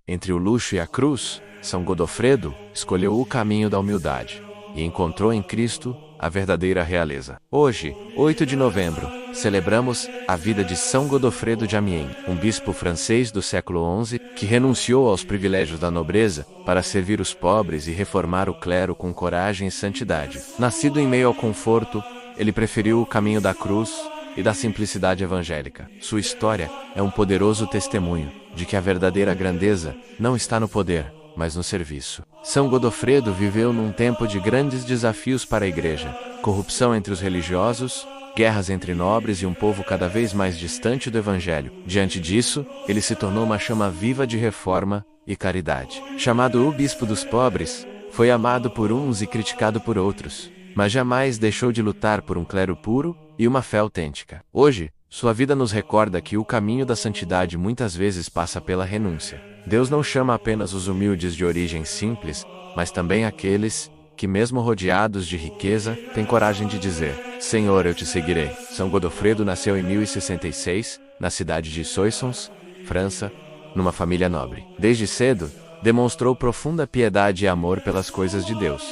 entre o luxo e a cruz, São Godofredo escolheu o caminho da humildade e encontrou em Cristo a verdadeira realeza. Hoje, 8 de novembro, celebramos a vida de São Godofredo de Amiens, um bispo francês do século XI que renunciou aos privilégios da nobreza para servir os pobres e reformar o clero com coragem e santidade. Nascido em meio ao conforto, ele preferiu o caminho da cruz e da simplicidade evangélica. Sua história é um poderoso testemunho de que a verdadeira grandeza não está no poder, mas no serviço. São Godofredo viveu num tempo de grandes desafios para a Igreja: corrupção entre os religiosos, guerras entre nobres e um povo cada vez mais distante do Evangelho. Diante disso, ele se tornou uma chama viva de reforma e caridade. Chamado o Bispo dos Pobres, foi amado por uns e criticado por outros, mas jamais deixou de lutar por um clero puro e uma fé autêntica. Hoje, sua vida nos recorda que o caminho da santidade muitas vezes passa pela renúncia. Deus não chama apenas os humildes de origem simples, mas também aqueles que, mesmo rodeados de riqueza, têm coragem de dizer: Senhor, eu te seguirei. São Godofredo nasceu em 1066, na cidade de Soissons, França, numa família nobre. Desde cedo, demonstrou profunda piedade e amor pelas coisas de Deus.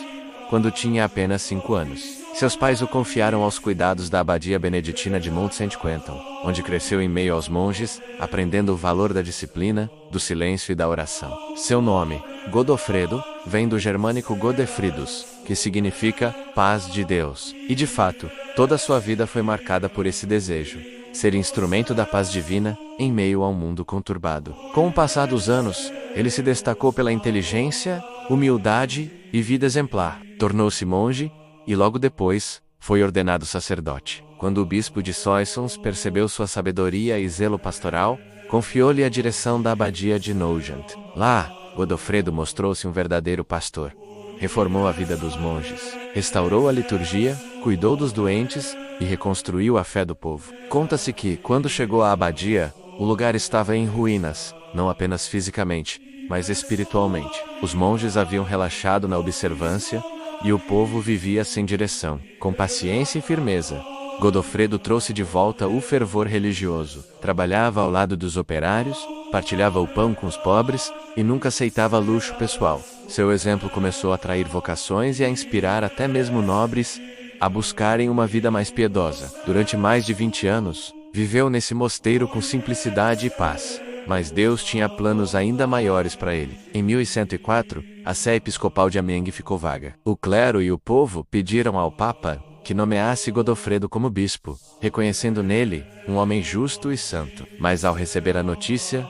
Quando tinha apenas 5 anos, seus pais o confiaram aos cuidados da abadia beneditina de Mont-Saint-Quentin, onde cresceu em meio aos monges, aprendendo o valor da disciplina, do silêncio e da oração. Seu nome, Godofredo, vem do germânico Godefridus, que significa paz de Deus. E de fato, toda a sua vida foi marcada por esse desejo: ser instrumento da paz divina em meio a um mundo conturbado. Com o passar dos anos, ele se destacou pela inteligência, humildade e vida exemplar. Tornou-se monge e logo depois foi ordenado sacerdote. Quando o bispo de Soissons percebeu sua sabedoria e zelo pastoral, confiou-lhe a direção da abadia de Nogent. Lá, Godofredo mostrou-se um verdadeiro pastor. Reformou a vida dos monges, restaurou a liturgia, cuidou dos doentes e reconstruiu a fé do povo. Conta-se que, quando chegou à abadia, o lugar estava em ruínas, não apenas fisicamente, mas espiritualmente. Os monges haviam relaxado na observância e o povo vivia sem direção. Com paciência e firmeza, Godofredo trouxe de volta o fervor religioso. Trabalhava ao lado dos operários, partilhava o pão com os pobres e nunca aceitava luxo pessoal. Seu exemplo começou a atrair vocações e a inspirar até mesmo nobres a buscarem uma vida mais piedosa. Durante mais de 20 anos, viveu nesse mosteiro com simplicidade e paz. Mas Deus tinha planos ainda maiores para ele. Em 1104, a sé episcopal de Amiens ficou vaga. O clero e o povo pediram ao Papa que nomeasse Godofredo como bispo, reconhecendo nele um homem justo e santo. Mas ao receber a notícia,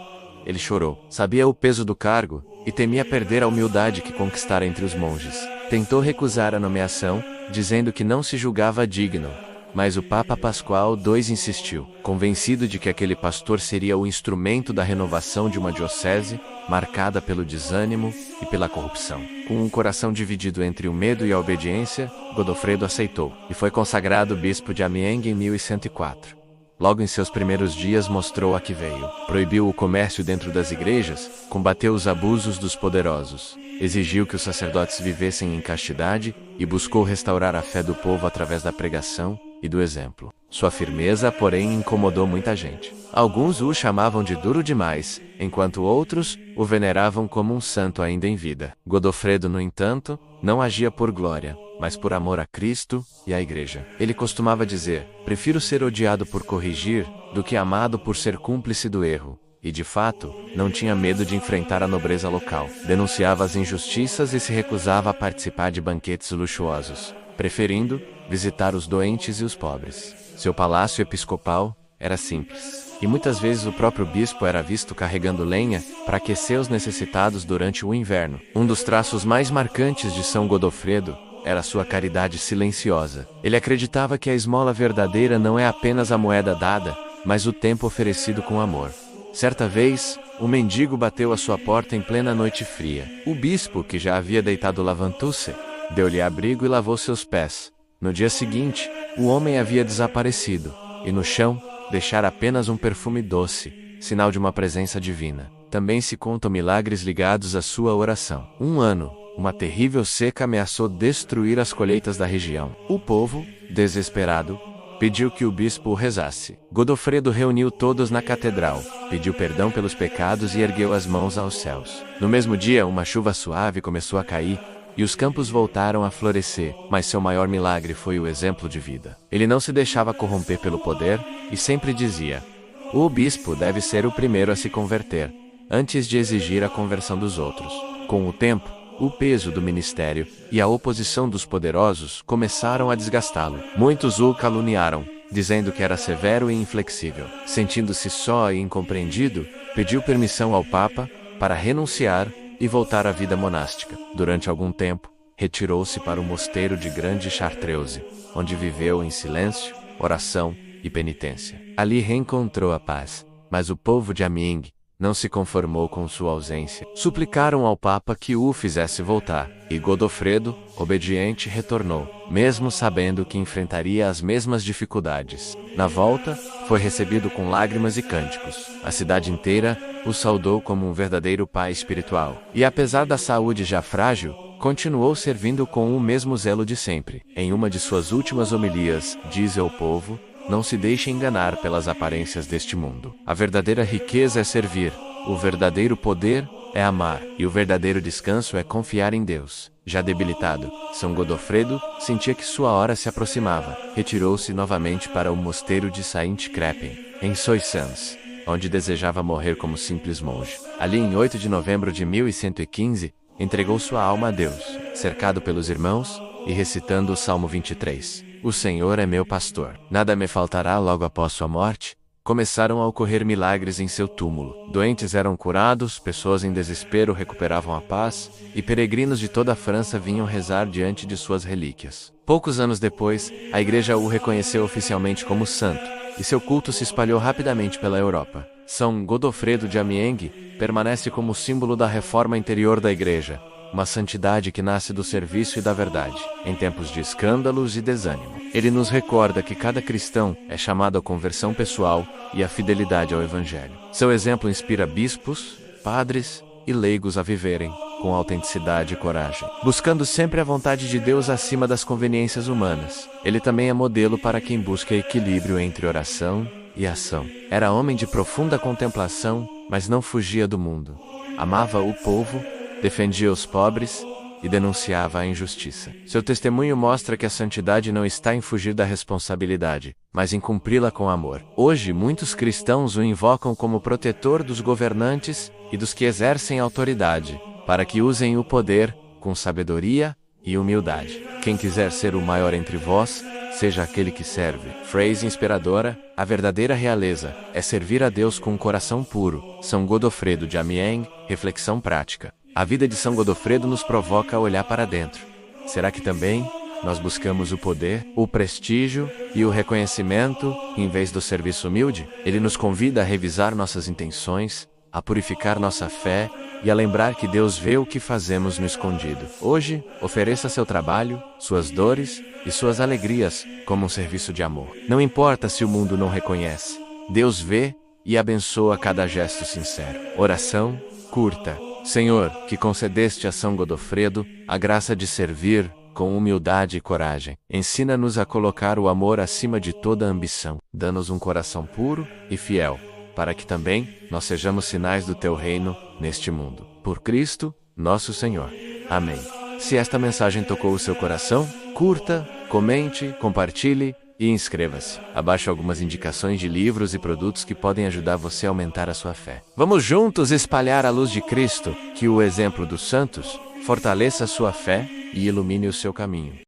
ele chorou. Sabia o peso do cargo e temia perder a humildade que conquistara entre os monges. Tentou recusar a nomeação, dizendo que não se julgava digno. Mas o Papa Pascoal II insistiu, convencido de que aquele pastor seria o instrumento da renovação de uma diocese marcada pelo desânimo e pela corrupção. Com um coração dividido entre o medo e a obediência, Godofredo aceitou e foi consagrado bispo de Amiens em 1104. Logo em seus primeiros dias mostrou a que veio. Proibiu o comércio dentro das igrejas, combateu os abusos dos poderosos, exigiu que os sacerdotes vivessem em castidade e buscou restaurar a fé do povo através da pregação e do exemplo. Sua firmeza, porém, incomodou muita gente. Alguns o chamavam de duro demais, enquanto outros o veneravam como um santo ainda em vida. Godofredo, no entanto, não agia por glória, mas por amor a Cristo e à Igreja. Ele costumava dizer: prefiro ser odiado por corrigir do que amado por ser cúmplice do erro. E, de fato, não tinha medo de enfrentar a nobreza local. Denunciava as injustiças e se recusava a participar de banquetes luxuosos, preferindo visitar os doentes e os pobres. Seu palácio episcopal era simples, e muitas vezes o próprio bispo era visto carregando lenha para aquecer os necessitados durante o inverno. Um dos traços mais marcantes de São Godofredo era sua caridade silenciosa. Ele acreditava que a esmola verdadeira não é apenas a moeda dada, mas o tempo oferecido com amor. Certa vez, um mendigo bateu à sua porta em plena noite fria. O bispo, que já havia deitado levantou-se, deu-lhe abrigo e lavou seus pés. No dia seguinte, o homem havia desaparecido, e no chão, deixara apenas um perfume doce, sinal de uma presença divina. Também se contam milagres ligados à sua oração. Um ano, uma terrível seca ameaçou destruir as colheitas da região. O povo, desesperado, pediu que o bispo o rezasse. Godofredo reuniu todos na catedral, pediu perdão pelos pecados e ergueu as mãos aos céus. No mesmo dia, uma chuva suave começou a cair, e os campos voltaram a florescer, mas seu maior milagre foi o exemplo de vida. Ele não se deixava corromper pelo poder, e sempre dizia: o bispo deve ser o primeiro a se converter, antes de exigir a conversão dos outros. Com o tempo, o peso do ministério e a oposição dos poderosos começaram a desgastá-lo. Muitos o caluniaram, dizendo que era severo e inflexível. Sentindo-se só e incompreendido, pediu permissão ao Papa para renunciar e voltar à vida monástica. Durante algum tempo, retirou-se para o mosteiro de Grande Chartreuse, onde viveu em silêncio, oração e penitência. Ali reencontrou a paz, mas o povo de Amiens não se conformou com sua ausência. Suplicaram ao Papa que o fizesse voltar, e Godofredo, obediente, retornou, mesmo sabendo que enfrentaria as mesmas dificuldades. Na volta, foi recebido com lágrimas e cânticos. A cidade inteira o saudou como um verdadeiro pai espiritual. E apesar da saúde já frágil, continuou servindo com o mesmo zelo de sempre. Em uma de suas últimas homilias, diz ao povo: não se deixe enganar pelas aparências deste mundo. A verdadeira riqueza é servir, o verdadeiro poder é amar, e o verdadeiro descanso é confiar em Deus. Já debilitado, São Godofredo sentia que sua hora se aproximava. Retirou-se novamente para o mosteiro de Saint-Crépin, em Soissons, onde desejava morrer como simples monge. Ali, em 8 de novembro de 1115, entregou sua alma a Deus, cercado pelos irmãos e recitando o Salmo 23. O Senhor é meu pastor, nada me faltará. Logo após sua morte, começaram a ocorrer milagres em seu túmulo. Doentes eram curados, pessoas em desespero recuperavam a paz, e peregrinos de toda a França vinham rezar diante de suas relíquias. Poucos anos depois, a Igreja o reconheceu oficialmente como santo, e seu culto se espalhou rapidamente pela Europa. São Godofredo de Amiens permanece como símbolo da reforma interior da Igreja, uma santidade que nasce do serviço e da verdade, em tempos de escândalos e desânimo. Ele nos recorda que cada cristão é chamado à conversão pessoal e à fidelidade ao Evangelho. Seu exemplo inspira bispos, padres e leigos a viverem, com autenticidade e coragem, buscando sempre a vontade de Deus acima das conveniências humanas. Ele também é modelo para quem busca equilíbrio entre oração e ação. Era homem de profunda contemplação, mas não fugia do mundo. Amava o povo, defendia os pobres e denunciava a injustiça. Seu testemunho mostra que a santidade não está em fugir da responsabilidade, mas em cumpri-la com amor. Hoje, muitos cristãos o invocam como protetor dos governantes e dos que exercem autoridade, para que usem o poder com sabedoria e humildade. Quem quiser ser o maior entre vós, seja aquele que serve. Frase inspiradora: a verdadeira realeza é servir a Deus com um coração puro. São Godofredo de Amiens, reflexão prática. A vida de São Godofredo nos provoca a olhar para dentro. Será que também nós buscamos o poder, o prestígio e o reconhecimento, em vez do serviço humilde? Ele nos convida a revisar nossas intenções, a purificar nossa fé e a lembrar que Deus vê o que fazemos no escondido. Hoje, ofereça seu trabalho, suas dores e suas alegrias como um serviço de amor. Não importa se o mundo não reconhece, Deus vê e abençoa cada gesto sincero. Oração curta. Senhor, que concedeste a São Godofredo a graça de servir com humildade e coragem, ensina-nos a colocar o amor acima de toda ambição. Dá-nos um coração puro e fiel, para que também nós sejamos sinais do Teu reino neste mundo. Por Cristo, nosso Senhor. Amém. Se esta mensagem tocou o seu coração, curta, comente, compartilhe e inscreva-se. Abaixo algumas indicações de livros e produtos que podem ajudar você a aumentar a sua fé. Vamos juntos espalhar a luz de Cristo, que o exemplo dos santos fortaleça a sua fé e ilumine o seu caminho.